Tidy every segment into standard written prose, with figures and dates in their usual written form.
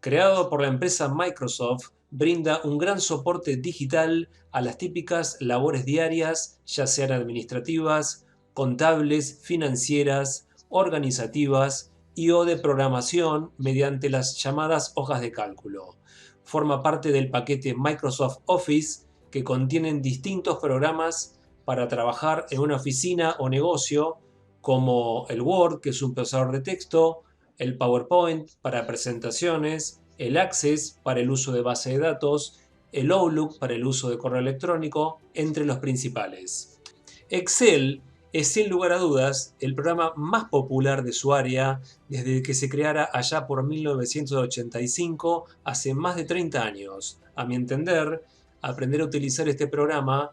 Creado por la empresa Microsoft, brinda un gran soporte digital a las típicas labores diarias, ya sean administrativas, contables, financieras, organizativas y o de programación mediante las llamadas hojas de cálculo. Forma parte del paquete Microsoft Office que contienen distintos programas para trabajar en una oficina o negocio como el Word, que es un procesador de texto, el PowerPoint para presentaciones, el Access para el uso de base de datos, el Outlook para el uso de correo electrónico, entre los principales. Excel es sin lugar a dudas el programa más popular de su área desde que se creara allá por 1985, hace más de 30 años. A mi entender, aprender a utilizar este programa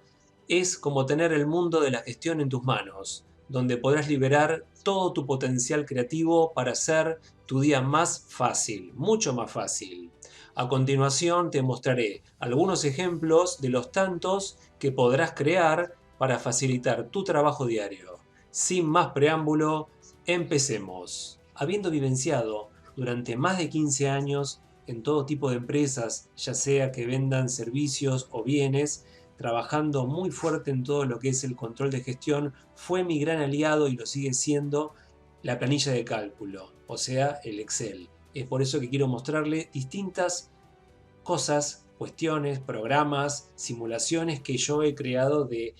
es como tener el mundo de la gestión en tus manos, donde podrás liberar todo tu potencial creativo para hacer tu día más fácil, mucho más fácil. A continuación te mostraré algunos ejemplos de los tantos que podrás crear para facilitar tu trabajo diario. Sin más preámbulo, empecemos. Habiendo vivenciado durante más de 15 años en todo tipo de empresas, ya sea que vendan servicios o bienes, trabajando muy fuerte en todo lo que es el control de gestión, fue mi gran aliado y lo sigue siendo la planilla de cálculo, o sea, el Excel. Es por eso que quiero mostrarle distintas cosas, cuestiones, programas, simulaciones que yo he creado de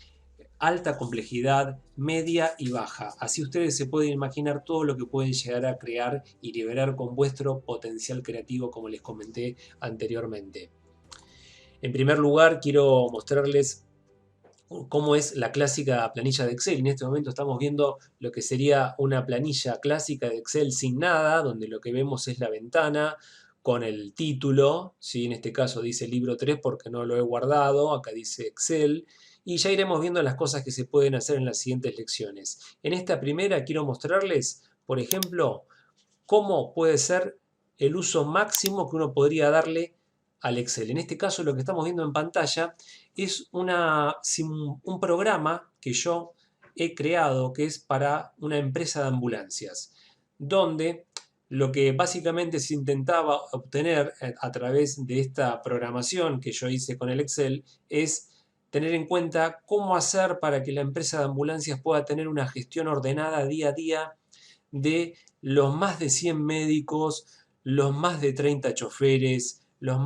alta complejidad, media y baja. Así ustedes se pueden imaginar todo lo que pueden llegar a crear y liberar con vuestro potencial creativo, como les comenté anteriormente. En primer lugar, quiero mostrarles cómo es la clásica planilla de Excel. En este momento estamos viendo lo que sería una planilla clásica de Excel sin nada, donde lo que vemos es la ventana con el título, ¿sí? En este caso dice libro 3 porque no lo he guardado, acá dice Excel, y ya iremos viendo las cosas que se pueden hacer en las siguientes lecciones. En esta primera quiero mostrarles, por ejemplo, cómo puede ser el uso máximo que uno podría darle al Excel. En este caso lo que estamos viendo en pantalla es un programa que yo he creado que es para una empresa de ambulancias, donde lo que básicamente se intentaba obtener a través de esta programación que yo hice con el Excel es tener en cuenta cómo hacer para que la empresa de ambulancias pueda tener una gestión ordenada día a día de los más de 100 médicos, los más de 30 choferes, las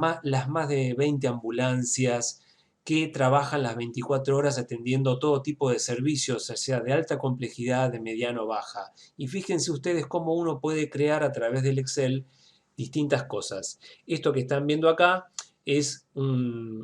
más de 20 ambulancias que trabajan las 24 horas atendiendo todo tipo de servicios, ya sea de alta complejidad, de mediano o baja. Y fíjense ustedes cómo uno puede crear a través del Excel distintas cosas. Esto que están viendo acá es un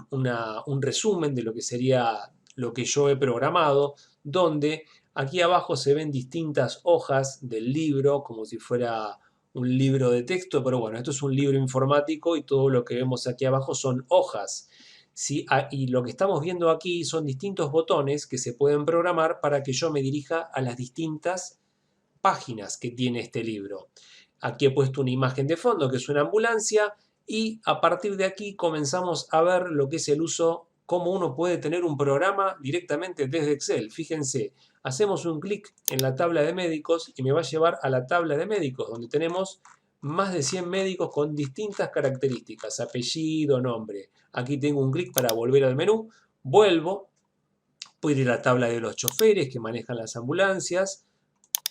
resumen de lo que sería lo que yo he programado, donde aquí abajo se ven distintas hojas del libro, como si fuera un libro de texto, pero bueno, esto es un libro informático y todo lo que vemos aquí abajo son hojas. ¿Sí? Y lo que estamos viendo aquí son distintos botones que se pueden programar para que yo me dirija a las distintas páginas que tiene este libro. Aquí he puesto una imagen de fondo que es una ambulancia y a partir de aquí comenzamos a ver lo que es el uso, cómo uno puede tener un programa directamente desde Excel. Fíjense, hacemos un clic en la tabla de médicos y me va a llevar a la tabla de médicos donde tenemos más de 100 médicos con distintas características, apellido, nombre. Aquí tengo un clic para volver al menú, vuelvo, puedo ir a la tabla de los choferes que manejan las ambulancias,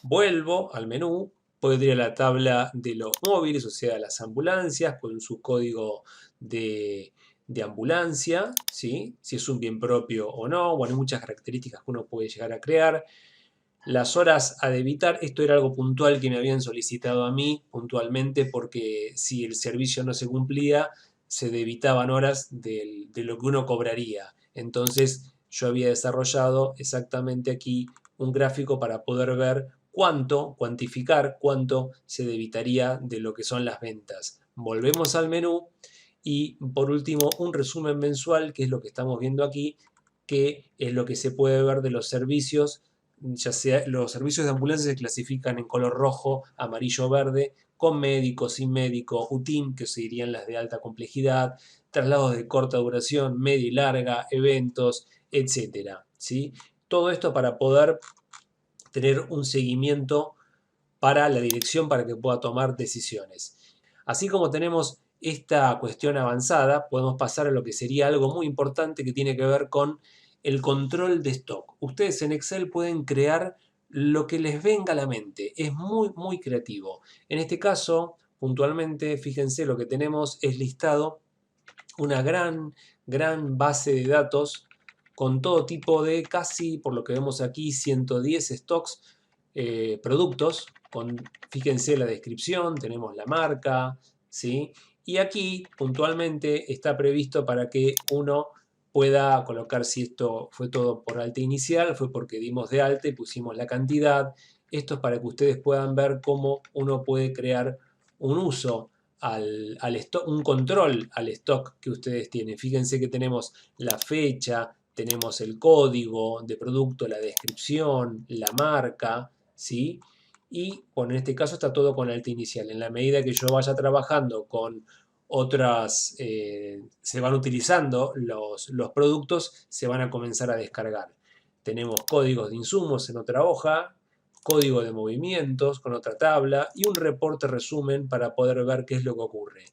vuelvo al menú, puedo ir a la tabla de los móviles, o sea, las ambulancias con su código de ambulancia, ¿sí? Si es un bien propio o no. Bueno, hay muchas características que uno puede llegar a crear. Las horas a debitar, esto era algo puntual que me habían solicitado a mí puntualmente porque si el servicio no se cumplía, se debitaban horas de lo que uno cobraría. Entonces yo había desarrollado exactamente aquí un gráfico para poder ver cuantificar cuánto se debitaría de lo que son las ventas. Volvemos al menú y por último un resumen mensual, que es lo que estamos viendo aquí, que es lo que se puede ver de los servicios. Ya sea, los servicios de ambulancia se clasifican en color rojo, amarillo, verde, con médico, sin médico, UTIM, que serían las de alta complejidad, traslados de corta duración, media y larga, eventos, etcétera, ¿sí? Todo esto para poder tener un seguimiento para la dirección para que pueda tomar decisiones. Así como tenemos esta cuestión avanzada, podemos pasar a lo que sería algo muy importante que tiene que ver con el control de stock. Ustedes en Excel pueden crear lo que les venga a la mente. Es muy creativo. En este caso, puntualmente, fíjense, lo que tenemos es listado una gran base de datos con todo tipo de casi, por lo que vemos aquí, 110 stocks, productos. Fíjense la descripción, tenemos la marca, ¿sí? Y aquí puntualmente está previsto para que uno pueda colocar si esto fue todo por alta inicial, fue porque dimos de alta y pusimos la cantidad. Esto es para que ustedes puedan ver cómo uno puede crear un uso al stock, un control al stock que ustedes tienen. Fíjense que tenemos la fecha, tenemos el código de producto, la descripción, la marca, ¿sí? Y bueno, en este caso está todo con alta inicial. En la medida que yo vaya trabajando con otras, se van utilizando los productos, se van a comenzar a descargar. Tenemos códigos de insumos en otra hoja, código de movimientos con otra tabla y un reporte resumen para poder ver qué es lo que ocurre.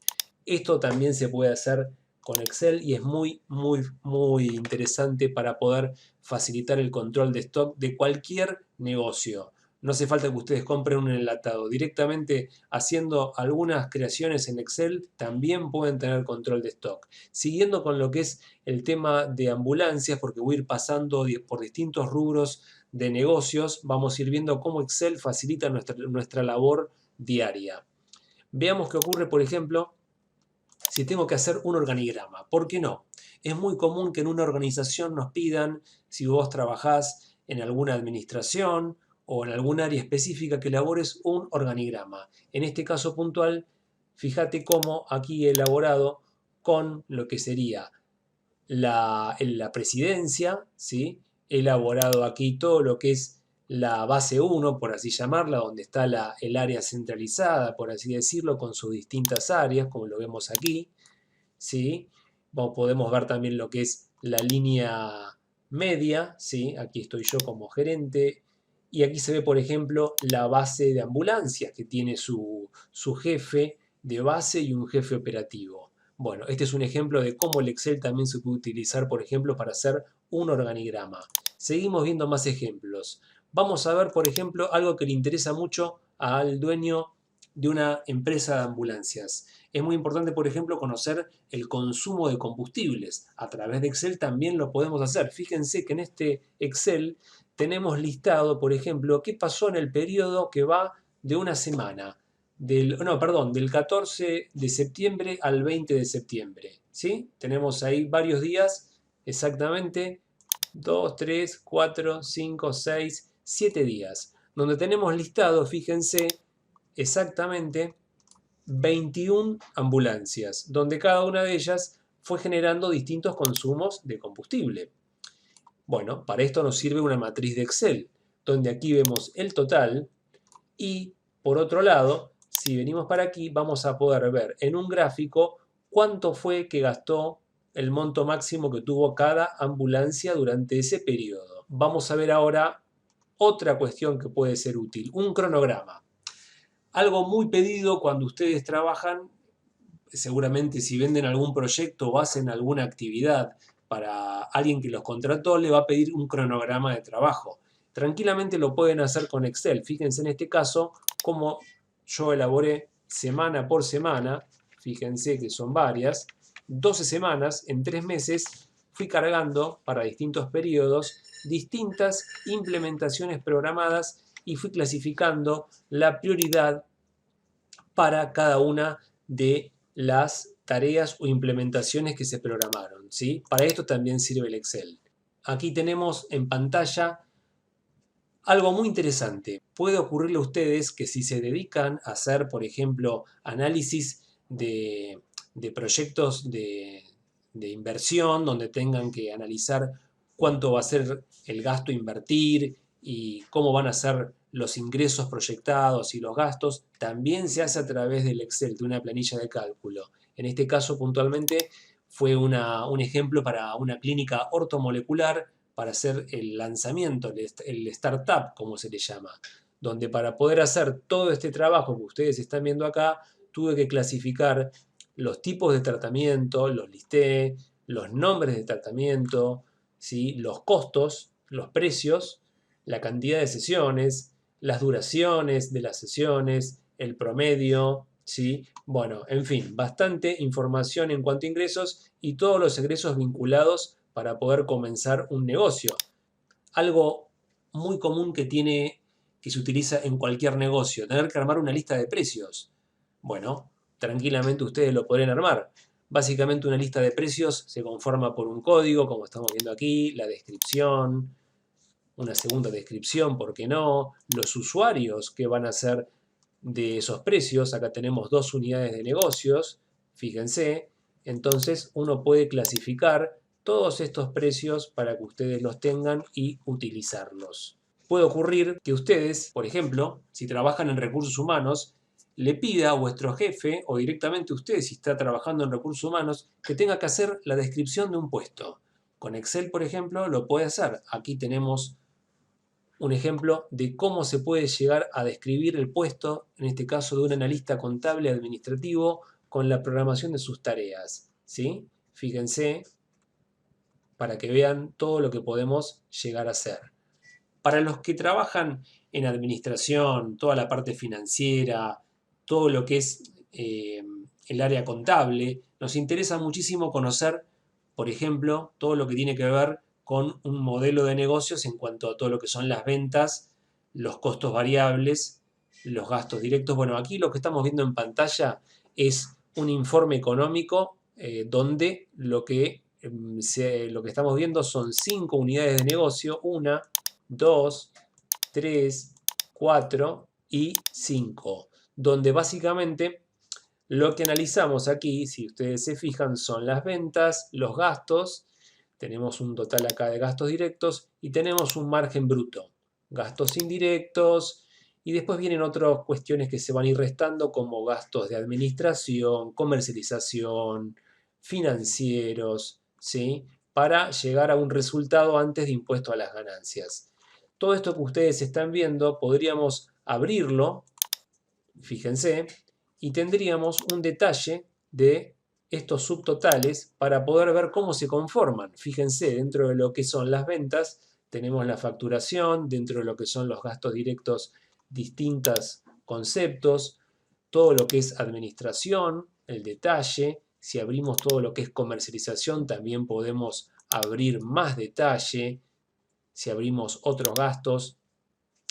Esto también se puede hacer con Excel y es muy interesante para poder facilitar el control de stock de cualquier negocio. No hace falta que ustedes compren un enlatado. Directamente haciendo algunas creaciones en Excel también pueden tener control de stock. Siguiendo con lo que es el tema de ambulancias, porque voy a ir pasando por distintos rubros de negocios, vamos a ir viendo cómo Excel facilita nuestra labor diaria. Veamos qué ocurre, por ejemplo, si tengo que hacer un organigrama. ¿Por qué no? Es muy común que en una organización nos pidan, si vos trabajás en alguna administración o en algún área específica, que elabores un organigrama. En este caso puntual, fíjate cómo aquí he elaborado con lo que sería la presidencia, ¿sí? He elaborado aquí todo lo que es la base 1, por así llamarla, donde está el área centralizada, por así decirlo, con sus distintas áreas, como lo vemos aquí, ¿sí? Podemos ver también lo que es la línea media, ¿sí? Aquí estoy yo como gerente, y aquí se ve, por ejemplo, la base de ambulancias, que tiene su jefe de base y un jefe operativo. Bueno, este es un ejemplo de cómo el Excel también se puede utilizar, por ejemplo, para hacer un organigrama. Seguimos viendo más ejemplos. Vamos a ver, por ejemplo, algo que le interesa mucho al dueño de una empresa de ambulancias. Es muy importante, por ejemplo, conocer el consumo de combustibles. A través de Excel también lo podemos hacer. Fíjense que en este Excel tenemos listado, por ejemplo, qué pasó en el periodo que va de una semana. Del 14 de septiembre al 20 de septiembre. ¿Sí? Tenemos ahí varios días, exactamente 2, 3, 4, 5, 6, 7 días. Donde tenemos listado, fíjense, exactamente 21 ambulancias, donde cada una de ellas fue generando distintos consumos de combustible. Bueno, para esto nos sirve una matriz de Excel, donde aquí vemos el total y, por otro lado, si venimos para aquí, vamos a poder ver en un gráfico cuánto fue que gastó el monto máximo que tuvo cada ambulancia durante ese periodo. Vamos a ver ahora otra cuestión que puede ser útil, un cronograma. Algo muy pedido cuando ustedes trabajan, seguramente si venden algún proyecto o hacen alguna actividad para alguien que los contrató, le va a pedir un cronograma de trabajo. Tranquilamente lo pueden hacer con Excel. Fíjense en este caso cómo yo elaboré semana por semana, fíjense que son varias, 12 semanas, en 3 meses fui cargando para distintos periodos distintas implementaciones programadas y fui clasificando la prioridad para cada una de las tareas o implementaciones que se programaron, ¿sí? Para esto también sirve el Excel. Aquí tenemos en pantalla algo muy interesante. Puede ocurrirle a ustedes que si se dedican a hacer, por ejemplo, análisis de proyectos de inversión, donde tengan que analizar cuánto va a ser el gasto a invertir y cómo van a ser los ingresos proyectados y los gastos, también se hace a través del Excel, de una planilla de cálculo. En este caso, puntualmente, fue un ejemplo para una clínica ortomolecular para hacer el lanzamiento, el startup, como se le llama, donde para poder hacer todo este trabajo que ustedes están viendo acá, tuve que clasificar los tipos de tratamiento, los listé, los nombres de tratamiento, ¿sí? Los costos, los precios, la cantidad de sesiones, las duraciones de las sesiones, el promedio, ¿sí? Bueno, en fin, bastante información en cuanto a ingresos y todos los egresos vinculados para poder comenzar un negocio. Algo muy común que se utiliza en cualquier negocio, tener que armar una lista de precios. Bueno, tranquilamente ustedes lo podrían armar. Básicamente una lista de precios se conforma por un código, como estamos viendo aquí, la descripción, una segunda descripción, ¿por qué no? Los usuarios que van a ser de esos precios. Acá tenemos 2 unidades de negocios, fíjense. Entonces uno puede clasificar todos estos precios para que ustedes los tengan y utilizarlos. Puede ocurrir que ustedes, por ejemplo, si trabajan en recursos humanos, le pida a vuestro jefe o directamente usted, si está trabajando en recursos humanos, que tenga que hacer la descripción de un puesto. Con Excel, por ejemplo, lo puede hacer. Aquí tenemos un ejemplo de cómo se puede llegar a describir el puesto, en este caso de un analista contable administrativo, con la programación de sus tareas, ¿sí? Fíjense para que vean todo lo que podemos llegar a hacer. Para los que trabajan en administración, toda la parte financiera, todo lo que es el área contable, nos interesa muchísimo conocer, por ejemplo, todo lo que tiene que ver con un modelo de negocios en cuanto a todo lo que son las ventas, los costos variables, los gastos directos. Bueno, aquí lo que estamos viendo en pantalla es un informe económico donde lo que estamos viendo son 5 unidades de negocio, 1, 2, 3, 4 y 5, donde básicamente lo que analizamos aquí, si ustedes se fijan, son las ventas, los gastos, tenemos un total acá de gastos directos y tenemos un margen bruto, gastos indirectos y después vienen otras cuestiones que se van a ir restando como gastos de administración, comercialización, financieros, ¿sí? Para llegar a un resultado antes de impuesto a las ganancias. Todo esto que ustedes están viendo podríamos abrirlo, fíjense, y tendríamos un detalle de estos subtotales para poder ver cómo se conforman. Fíjense, dentro de lo que son las ventas tenemos la facturación, dentro de lo que son los gastos directos, distintos conceptos, todo lo que es administración, el detalle. Si abrimos todo lo que es comercialización también podemos abrir más detalle. Si abrimos otros gastos,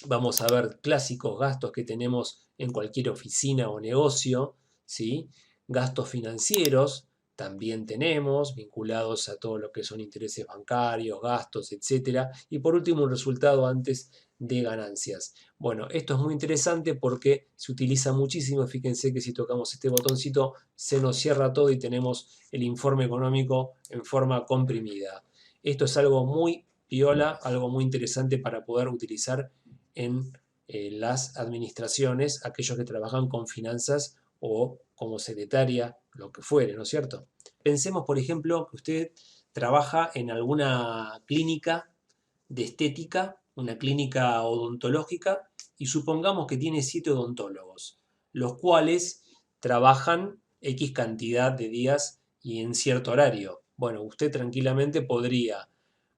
vamos a ver clásicos gastos que tenemos en cualquier oficina o negocio, ¿sí? Gastos financieros también tenemos, vinculados a todo lo que son intereses bancarios, gastos, etc. Y por último, un resultado antes de ganancias. Bueno, esto es muy interesante porque se utiliza muchísimo. Fíjense que si tocamos este botoncito se nos cierra todo y tenemos el informe económico en forma comprimida. Esto es algo muy piola, algo muy interesante para poder utilizar en las administraciones, aquellos que trabajan con finanzas o como secretaria, lo que fuere, ¿no es cierto? Pensemos, por ejemplo, que usted trabaja en alguna clínica de estética, una clínica odontológica, y supongamos que tiene 7 odontólogos, los cuales trabajan X cantidad de días y en cierto horario. Bueno, usted tranquilamente podría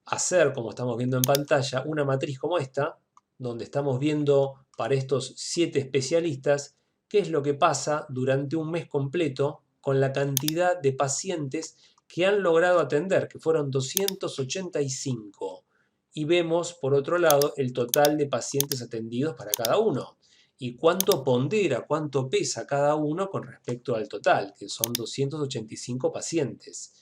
hacer, como estamos viendo en pantalla, una matriz como esta, donde estamos viendo para estos 7 especialistas qué es lo que pasa durante un mes completo con la cantidad de pacientes que han logrado atender, que fueron 285. Y vemos, por otro lado, el total de pacientes atendidos para cada uno. Y cuánto pondera, cuánto pesa cada uno con respecto al total, que son 285 pacientes.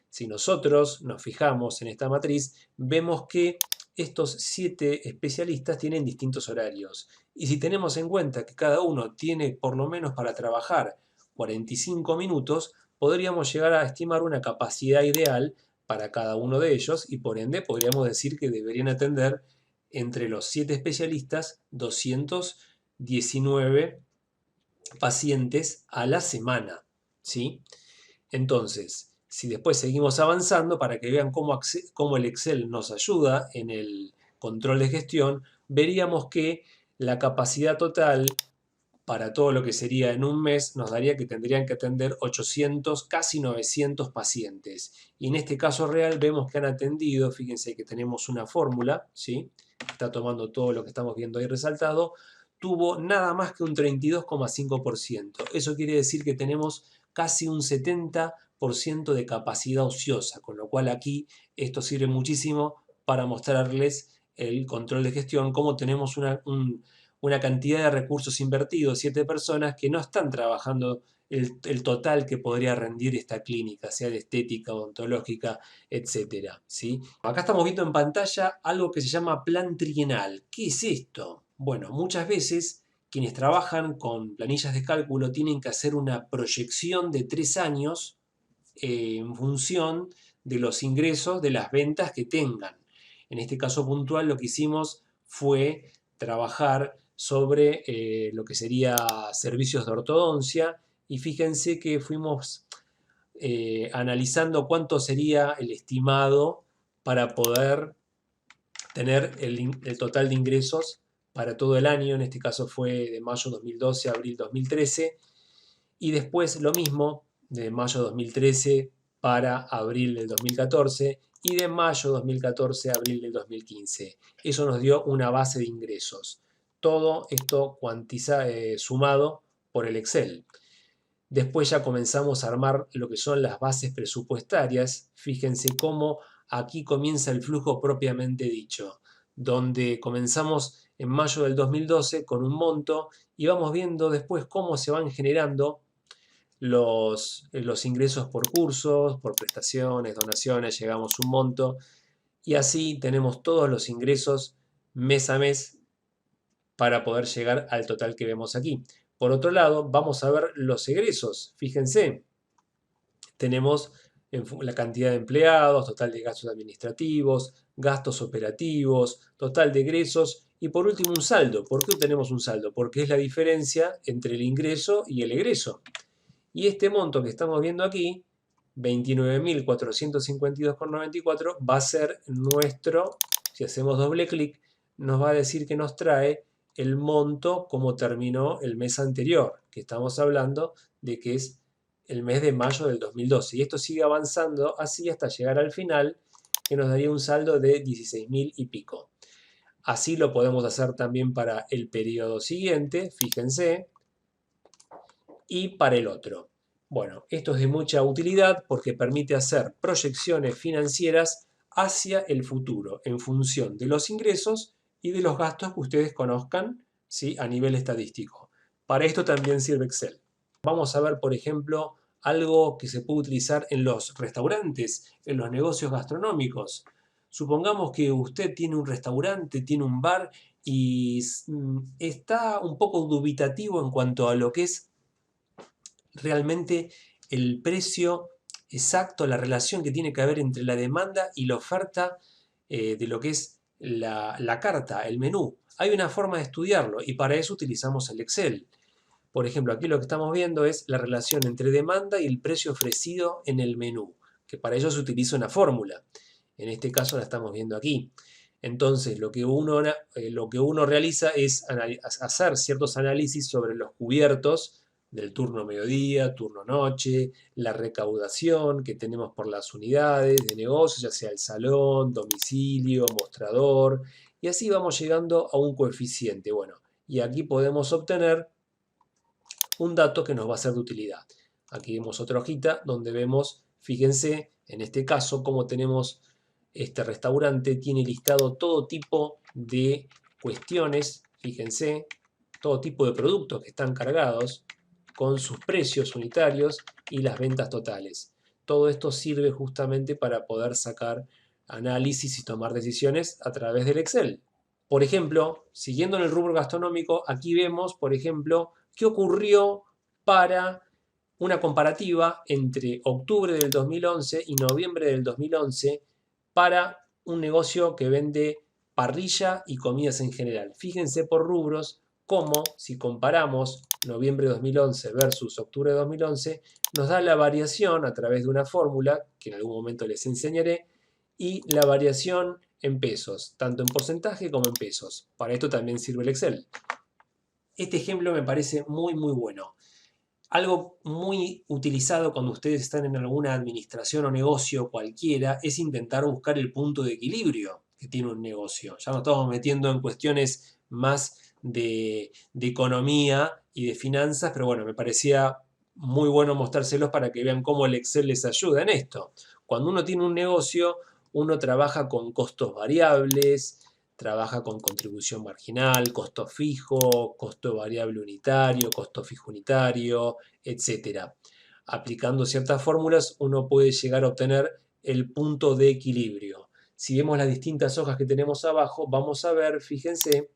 Si nosotros nos fijamos en esta matriz, vemos que estos 7 especialistas tienen distintos horarios. Y si tenemos en cuenta que cada uno tiene por lo menos para trabajar 45 minutos, podríamos llegar a estimar una capacidad ideal para cada uno de ellos y por ende podríamos decir que deberían atender entre los 7 especialistas 219 pacientes a la semana, ¿sí? Entonces, si después seguimos avanzando para que vean cómo el Excel nos ayuda en el control de gestión, veríamos que la capacidad total para todo lo que sería en un mes, nos daría que tendrían que atender 800, casi 900 pacientes. Y en este caso real vemos que han atendido, fíjense que tenemos una fórmula, ¿sí? Está tomando todo lo que estamos viendo ahí resaltado, tuvo nada más que un 32,5%. Eso quiere decir que tenemos casi un 70% de capacidad ociosa, con lo cual aquí esto sirve muchísimo para mostrarles el control de gestión, cómo tenemos una cantidad de recursos invertidos, 7 personas que no están trabajando el total que podría rendir esta clínica, sea de estética, odontológica, etcétera, ¿sí? Acá estamos viendo en pantalla algo que se llama plan trienal. ¿Qué es esto? Bueno, muchas veces quienes trabajan con planillas de cálculo tienen que hacer una proyección de 3 años en función de los ingresos de las ventas que tengan. En este caso puntual lo que hicimos fue trabajar sobre lo que sería servicios de ortodoncia y fíjense que fuimos analizando cuánto sería el estimado para poder tener el total de ingresos para todo el año. En este caso fue de mayo 2012 a abril 2013 y después lo mismo de mayo 2013 para abril del 2014 y de mayo 2014 a abril del 2015. Eso nos dio una base de ingresos. Todo esto sumado por el Excel. Después ya comenzamos a armar lo que son las bases presupuestarias. Fíjense cómo aquí comienza el flujo propiamente dicho, donde comenzamos en mayo del 2012 con un monto y vamos viendo después cómo se van generando los ingresos por cursos, por prestaciones, donaciones, llegamos a un monto y así tenemos todos los ingresos mes a mes para poder llegar al total que vemos aquí. Por otro lado, vamos a ver los egresos. Fíjense, tenemos la cantidad de empleados, total de gastos administrativos, gastos operativos, total de egresos y por último un saldo. ¿Por qué tenemos un saldo? Porque es la diferencia entre el ingreso y el egreso. Y este monto que estamos viendo aquí, 29.452,94, va a ser nuestro, si hacemos doble clic, nos va a decir que nos trae el monto como terminó el mes anterior, que estamos hablando de que es el mes de mayo del 2012. Y esto sigue avanzando así hasta llegar al final, que nos daría un saldo de 16.000 y pico. Así lo podemos hacer también para el periodo siguiente, fíjense, y para el otro. Bueno, esto es de mucha utilidad porque permite hacer proyecciones financieras hacia el futuro en función de los ingresos y de los gastos que ustedes conozcan, ¿sí?, a nivel estadístico. Para esto también sirve Excel. Vamos a ver, por ejemplo, algo que se puede utilizar en los restaurantes, en los negocios gastronómicos. Supongamos que usted tiene un restaurante, tiene un bar y está un poco dubitativo en cuanto a lo que es realmente el precio exacto, la relación que tiene que haber entre la demanda y la oferta de lo que es la carta, el menú. Hay una forma de estudiarlo y para eso utilizamos el Excel. Por ejemplo, aquí lo que estamos viendo es la relación entre demanda y el precio ofrecido en el menú, que para ello se utiliza una fórmula. En este caso la estamos viendo aquí. Entonces, lo que uno realiza es hacer ciertos análisis sobre los cubiertos del turno mediodía, turno noche, la recaudación que tenemos por las unidades de negocio, ya sea el salón, domicilio, mostrador, y así vamos llegando a un coeficiente. Bueno, y aquí podemos obtener un dato que nos va a ser de utilidad. Aquí vemos otra hojita donde vemos, fíjense, en este caso, cómo tenemos este restaurante, tiene listado todo tipo de cuestiones, fíjense, todo tipo de productos que están cargados con sus precios unitarios y las ventas totales. Todo esto sirve justamente para poder sacar análisis y tomar decisiones a través del Excel. Por ejemplo, siguiendo en el rubro gastronómico, aquí vemos, por ejemplo, qué ocurrió para una comparativa entre octubre del 2011 y noviembre del 2011 para un negocio que vende parrilla y comidas en general. Fíjense por rubros cómo, si comparamos noviembre de 2011 versus octubre de 2011, nos da la variación a través de una fórmula que en algún momento les enseñaré y la variación en pesos, tanto en porcentaje como en pesos. Para esto también sirve el Excel. Este ejemplo me parece muy bueno. Algo muy utilizado cuando ustedes están en alguna administración o negocio cualquiera es intentar buscar el punto de equilibrio que tiene un negocio. Ya nos estamos metiendo en cuestiones más de economía y de finanzas, pero bueno, me parecía muy bueno mostrárselos para que vean cómo el Excel les ayuda en esto. Cuando uno tiene un negocio, uno trabaja con costos variables, trabaja con contribución marginal, costo fijo, costo variable unitario, costo fijo unitario, etc. Aplicando ciertas fórmulas uno puede llegar a obtener el punto de equilibrio. Si vemos las distintas hojas que tenemos abajo, vamos a ver, fíjense,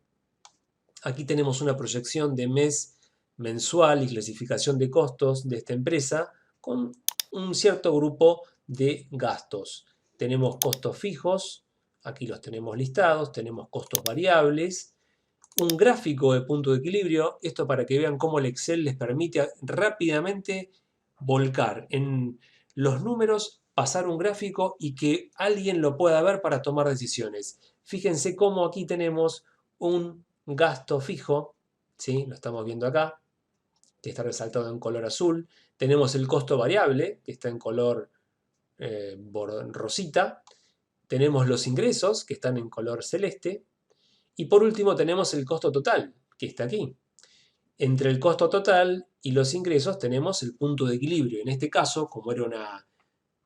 aquí tenemos una proyección de mes mensual y clasificación de costos de esta empresa con un cierto grupo de gastos. Tenemos costos fijos, aquí los tenemos listados, tenemos costos variables, un gráfico de punto de equilibrio, esto para que vean cómo el Excel les permite rápidamente volcar en los números, pasar un gráfico y que alguien lo pueda ver para tomar decisiones. Fíjense cómo aquí tenemos un gasto fijo, ¿sí? Lo estamos viendo acá, que está resaltado en color azul. Tenemos el costo variable, que está en color rosita. Tenemos los ingresos, que están en color celeste. Y por último tenemos el costo total, que está aquí. Entre el costo total y los ingresos tenemos el punto de equilibrio. En este caso, como era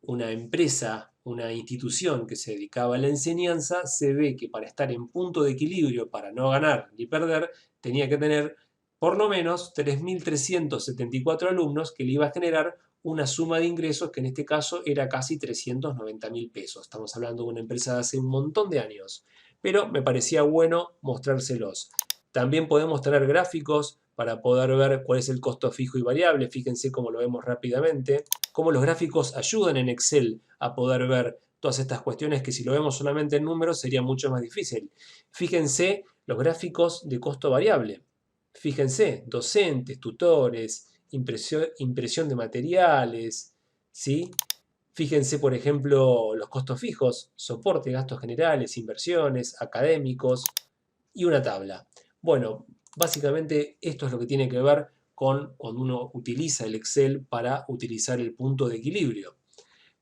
una empresa, una institución que se dedicaba a la enseñanza, se ve que para estar en punto de equilibrio, para no ganar ni perder, tenía que tener por lo menos 3.374 alumnos que le iba a generar una suma de ingresos que en este caso era casi 390.000 pesos. Estamos hablando de una empresa de hace un montón de años. Pero me parecía bueno mostrárselos. También podemos tener gráficos para poder ver cuál es el costo fijo y variable. Fíjense cómo lo vemos rápidamente. Cómo los gráficos ayudan en Excel a poder ver todas estas cuestiones que si lo vemos solamente en números sería mucho más difícil. Fíjense los gráficos de costo variable. Fíjense, docentes, tutores, impresión de materiales, ¿sí? Fíjense, por ejemplo, los costos fijos, soporte, gastos generales, inversiones, académicos y una tabla. Bueno, básicamente esto es lo que tiene que ver con cuando uno utiliza el Excel para utilizar el punto de equilibrio.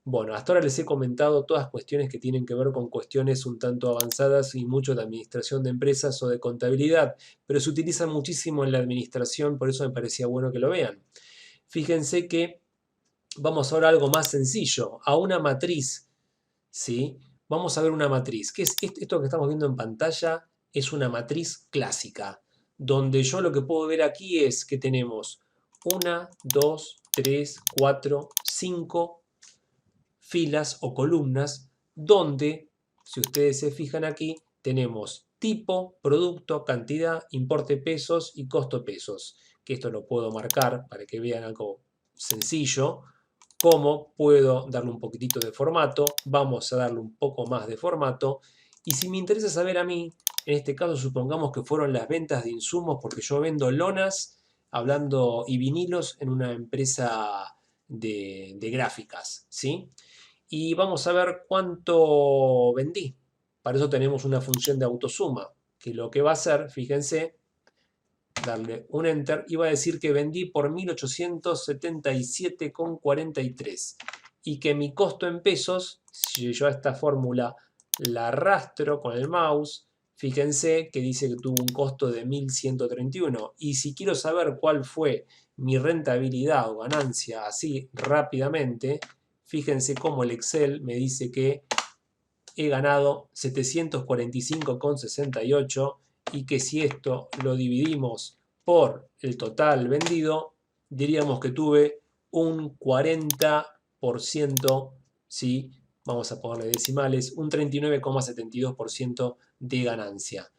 Bueno, hasta ahora les he comentado todas cuestiones que tienen que ver con cuestiones un tanto avanzadas y mucho de administración de empresas o de contabilidad, pero se utiliza muchísimo en la administración, por eso me parecía bueno que lo vean. Fíjense que vamos ahora a algo más sencillo, a una matriz, ¿sí? Vamos a ver una matriz. ¿Qué es esto que estamos viendo en pantalla? Es una matriz clásica, donde yo lo que puedo ver aquí es que tenemos 1, 2, 3, 4, 5 filas o columnas donde, si ustedes se fijan aquí, tenemos tipo, producto, cantidad, importe pesos y costo pesos. Que esto lo puedo marcar para que vean algo sencillo. Como puedo darle un poquitito de formato, vamos a darle un poco más de formato. Y si me interesa saber a mí, en este caso supongamos que fueron las ventas de insumos, porque yo vendo lonas hablando y vinilos en una empresa de gráficas, ¿sí? Y vamos a ver cuánto vendí. Para eso tenemos una función de autosuma, que lo que va a hacer, fíjense, darle un enter y va a decir que vendí por 1.877,43 y que mi costo en pesos, si yo a esta fórmula la arrastro con el mouse, fíjense que dice que tuvo un costo de 1.131 y si quiero saber cuál fue mi rentabilidad o ganancia así rápidamente, fíjense cómo el Excel me dice que he ganado 745,68 y que si esto lo dividimos por el total vendido, diríamos que tuve un 40%, ¿sí? Vamos a ponerle decimales, un 39,72% de ganancia.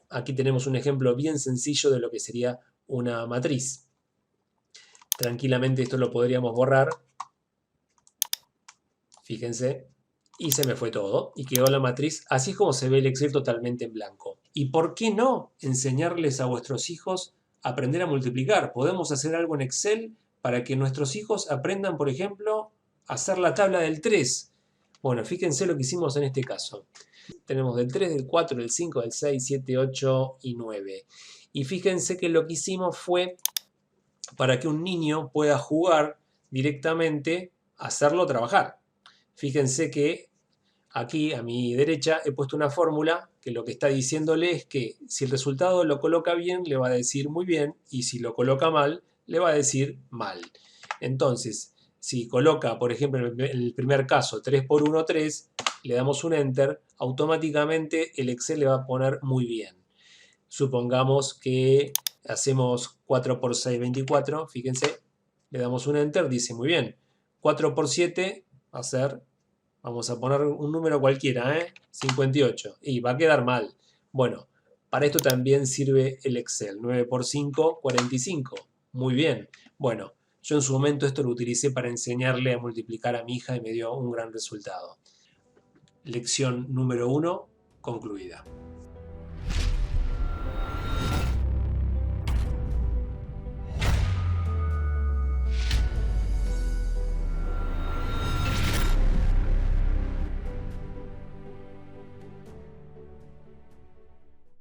Aquí tenemos un ejemplo bien sencillo de lo que sería una matriz. Tranquilamente esto lo podríamos borrar. Fíjense. Y se me fue todo y quedó la matriz así como se ve el Excel totalmente en blanco. ¿Y por qué no enseñarles a vuestros hijos a aprender a multiplicar? Podemos hacer algo en Excel para que nuestros hijos aprendan, por ejemplo, a hacer la tabla del 3. Bueno, fíjense lo que hicimos en este caso. Tenemos del 3, del 4, del 5, del 6, 7, 8 y 9. Y fíjense que lo que hicimos fue para que un niño pueda jugar directamente, hacerlo trabajar. Fíjense que aquí a mi derecha he puesto una fórmula que lo que está diciéndole es que si el resultado lo coloca bien, le va a decir muy bien, y si lo coloca mal, le va a decir mal. Entonces, si coloca, por ejemplo, en el primer caso 3 por 1, 3, le damos un Enter, automáticamente el Excel le va a poner muy bien. Supongamos que hacemos 4 por 6, 24, fíjense, le damos un Enter, dice muy bien. 4 por 7 va a ser, vamos a poner un número cualquiera, 58, y va a quedar mal. Bueno, para esto también sirve el Excel. 9 por 5, 45. Muy bien. Bueno, yo en su momento esto lo utilicé para enseñarle a multiplicar a mi hija y me dio un gran resultado. Lección número 1 concluida.